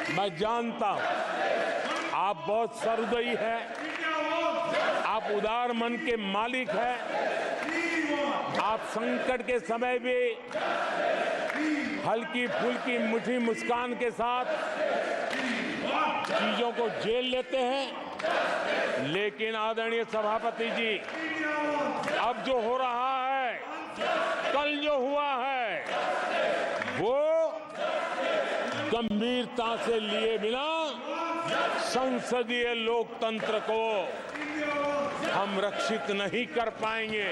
मैं जानता हूं आप बहुत सहृदयी हैं, आप उदार मन के मालिक हैं, आप संकट के समय भी हल्की फुल्की मीठी मुस्कान के साथ चीजों को झेल लेते हैं। लेकिन आदरणीय सभापति जी, अब जो हो रहा है, कल जो हुआ है, वो गंभीरता से लिए बिना संसदीय लोकतंत्र को हम रक्षित नहीं कर पाएंगे।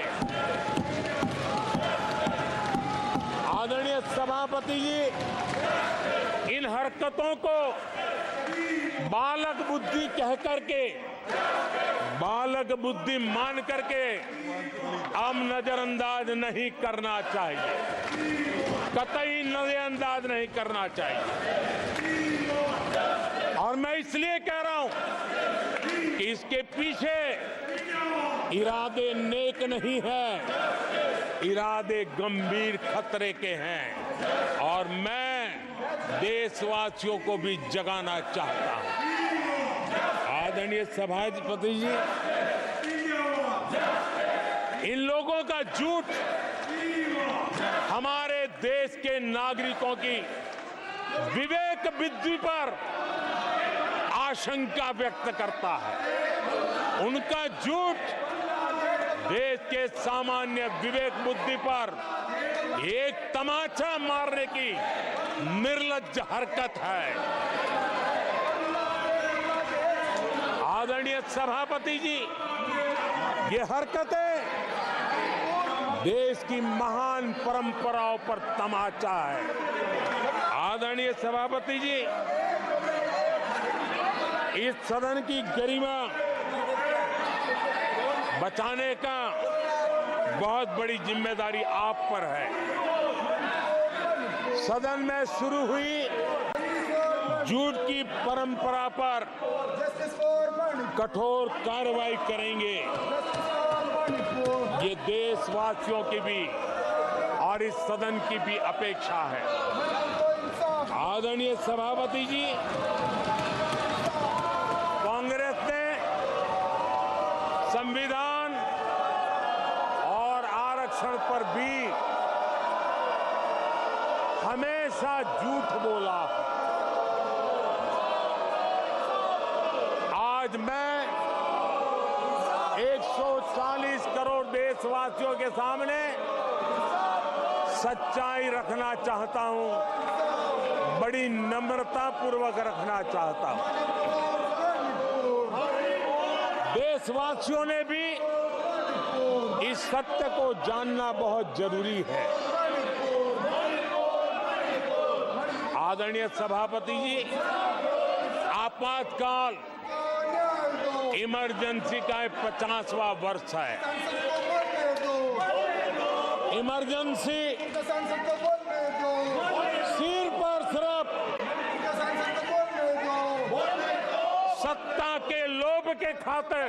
आदरणीय सभापति जी, इन हरकतों को बालक बुद्धि कह करके, बालक बुद्धि मान करके हम नजरअंदाज नहीं करना चाहिए, कतई नजरअंदाज नहीं करना चाहिए। और मैं इसलिए कह रहा हूं कि इसके पीछे इरादे नेक नहीं है, इरादे गंभीर खतरे के हैं। और मैं देशवासियों को भी जगाना चाहता हूं। आदरणीय सभापति जी, इन लोगों का झूठ हमारे देश के नागरिकों की विवेक बुद्धि पर आशंका व्यक्त करता है। उनका झूठ देश के सामान्य विवेक बुद्धि पर एक तमाचा मारने की निर्लज्ज हरकत है। आदरणीय सभापति जी, ये हरकतें देश की महान परंपराओं पर तमाचा है। आदरणीय सभापति जी, इस सदन की गरिमा बचाने का बहुत बड़ी जिम्मेदारी आप पर है। सदन में शुरू हुई झूठ की परंपरा पर कठोर कार्रवाई करेंगे, ये देशवासियों की भी और इस सदन की भी अपेक्षा है। आदरणीय सभापति जी, कांग्रेस ने संविधान और आरक्षण पर भी हमेशा झूठ बोला। आज मैं 140 करोड़ देशवासियों के सामने सच्चाई रखना चाहता हूं, बड़ी नम्रता पूर्वक रखना चाहता हूं। देशवासियों ने भी इस सत्य को जानना बहुत जरूरी है। आदरणीय सभापति जी, आपातकाल इमरजेंसी का 50वां वर्ष है। इमरजेंसी सिर पर सिर्फ सत्ता के लोभ के खातिर,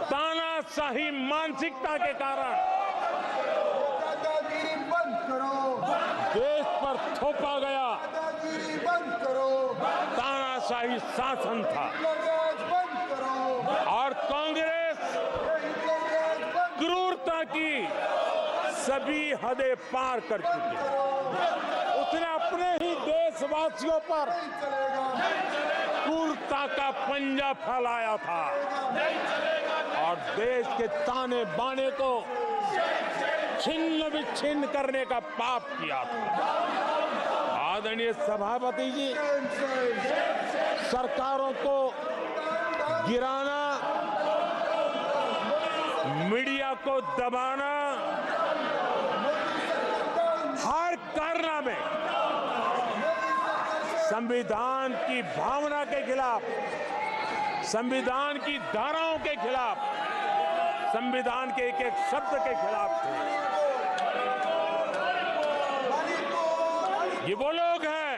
तानाशाही मानसिकता के कारण देश पर थोपा गया तानाशाही शासन था। और कांग्रेस क्रूरता की सभी हदें पार कर चुकी है। उसने अपने ही देशवासियों पर क्रूरता का पंजा फैलाया था और देश के ताने बाने को छिन्न विच्छिन्न करने का पाप किया था। आदरणीय सभापति जी, सरकारों को गिराना, मीडिया को दबाना, हर कारनामे संविधान की भावना के खिलाफ, संविधान की धाराओं के खिलाफ, संविधान के एक एक शब्द के खिलाफ थे। ये वो लोग हैं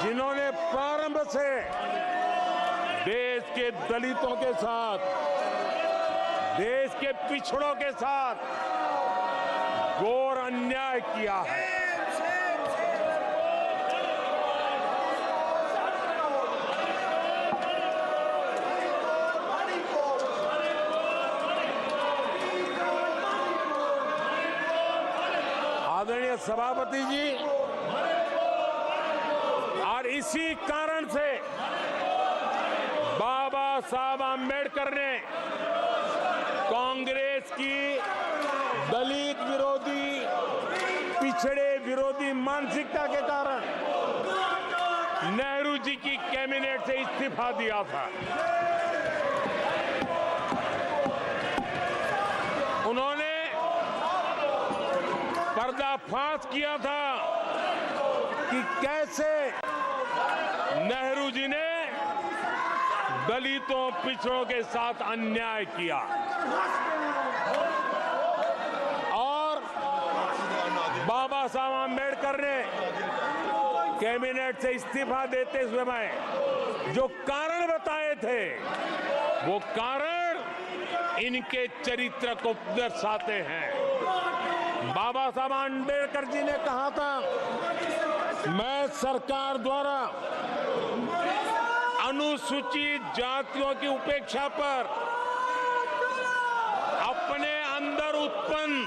जिन्होंने प्रारंभ से देश के दलितों के साथ, देश के पिछड़ों के साथ घोर अन्याय किया है। सभापति जी, और इसी कारण से बाबा साहब आम्बेडकर ने कांग्रेस की दलित विरोधी, पिछड़े विरोधी मानसिकता के कारण नेहरू जी की कैबिनेट से इस्तीफा दिया था। उन्होंने पर्दाफाश किया था कि कैसे नेहरू जी ने दलितों, पिछड़ों के साथ अन्याय किया और बाबा साहब आम्बेडकर ने कैबिनेट से इस्तीफा देते समय जो कारण बताए थे, वो कारण इनके चरित्र को दर्शाते हैं। बाबा साहब आम्बेडकर जी ने कहा था, मैं सरकार द्वारा अनुसूचित जातियों की उपेक्षा पर अपने अंदर उत्पन्न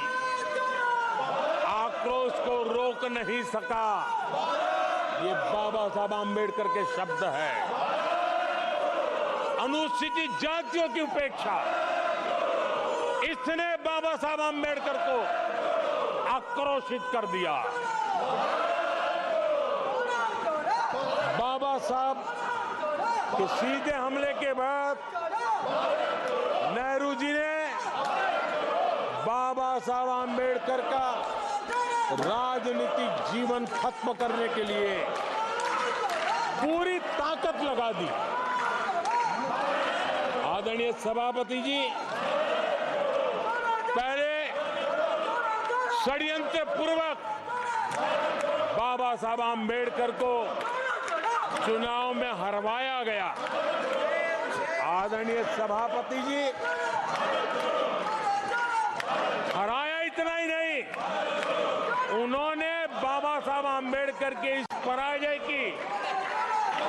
आक्रोश को रोक नहीं सका। ये बाबा साहब आम्बेडकर के शब्द हैं। अनुसूचित जातियों की उपेक्षा, इसने बाबा साहब आम्बेडकर को आक्रोशित कर दिया। बाबा साहब के सीधे हमले के बाद नेहरू जी ने बाबा साहब आम्बेडकर का राजनीतिक जीवन खत्म करने के लिए पूरी ताकत लगा दी। आदरणीय सभापति जी, पहले षड्यंत्र पूर्वक बाबा साहब आम्बेडकर को चुनाव में हरवाया गया। आदरणीय सभापति जी, हराया इतना ही नहीं, उन्होंने बाबा साहब आम्बेडकर के इस पराजय की,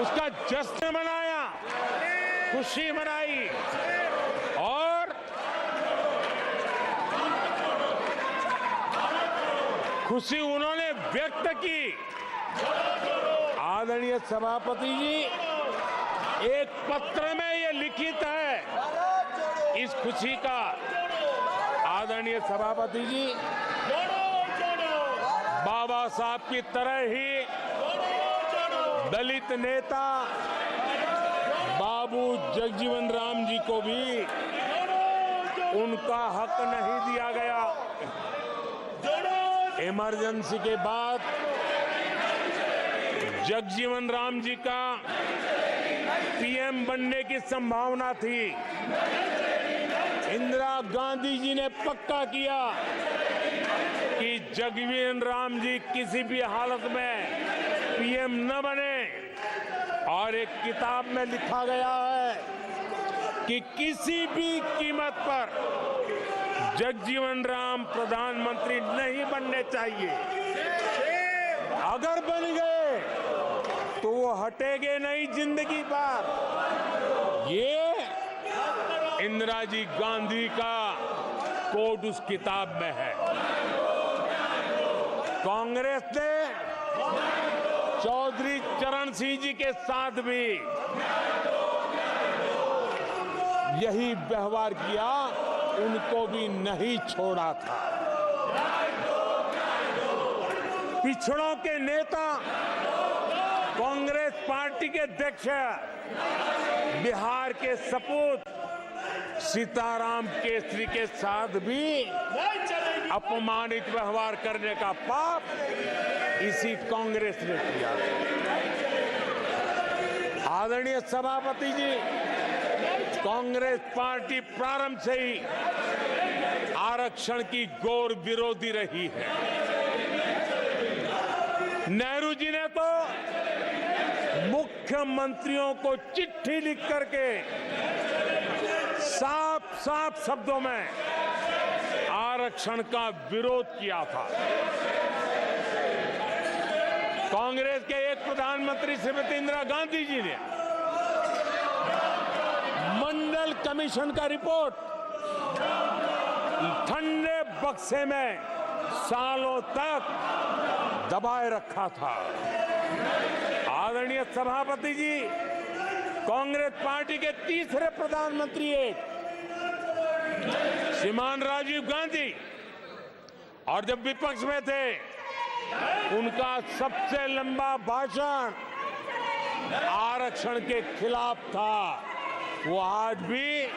उसका जश्न मनाया, खुशी मनाई और खुशी उन्होंने व्यक्त की। आदरणीय सभापति जी, एक पत्र में ये लिखित है इस खुशी का। आदरणीय सभापति जी, बाबा साहब की तरह ही दलित नेता बाबू जगजीवन राम जी को भी उनका हक नहीं दिया गया। इमरजेंसी के बाद जगजीवन राम जी का पीएम बनने की संभावना थी। इंदिरा गांधी जी ने पक्का किया कि जगजीवन राम जी किसी भी हालत में पीएम न बने, और एक किताब में लिखा गया है कि किसी भी कीमत पर जगजीवन राम प्रधानमंत्री नहीं बनने चाहिए। अगर बन गए तो वो हटेंगे नहीं जिंदगी भर। ये इंदिरा जी गांधी का कोट उस किताब में है। कांग्रेस ने चौधरी चरण सिंह जी के साथ भी यही व्यवहार किया, उनको भी नहीं छोड़ा था। पिछड़ों के नेता कांग्रेस पार्टी के अध्यक्ष बिहार के सपूत सीताराम केसरी के साथ भी अपमानित व्यवहार करने का पाप इसी कांग्रेस ने किया। आदरणीय सभापति जी, कांग्रेस पार्टी प्रारंभ से ही आरक्षण की घोर विरोधी रही है। नेहरू जी ने तो मुख्यमंत्रियों को चिट्ठी लिख करके साफ साफ शब्दों में आरक्षण का विरोध किया था। कांग्रेस के एक प्रधानमंत्री श्रीमती इंदिरा गांधी जी ने मंडल कमीशन का रिपोर्ट ठंडे बक्से में सालों तक दबाए रखा था। आदरणीय सभापति जी, कांग्रेस पार्टी के तीसरे प्रधानमंत्री श्रीमान राजीव गांधी, और जब विपक्ष में थे उनका सबसे लंबा भाषण आरक्षण के खिलाफ था। वो आज भी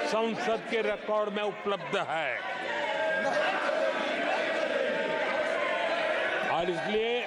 संसद के रिकॉर्ड में उपलब्ध है और इसलिए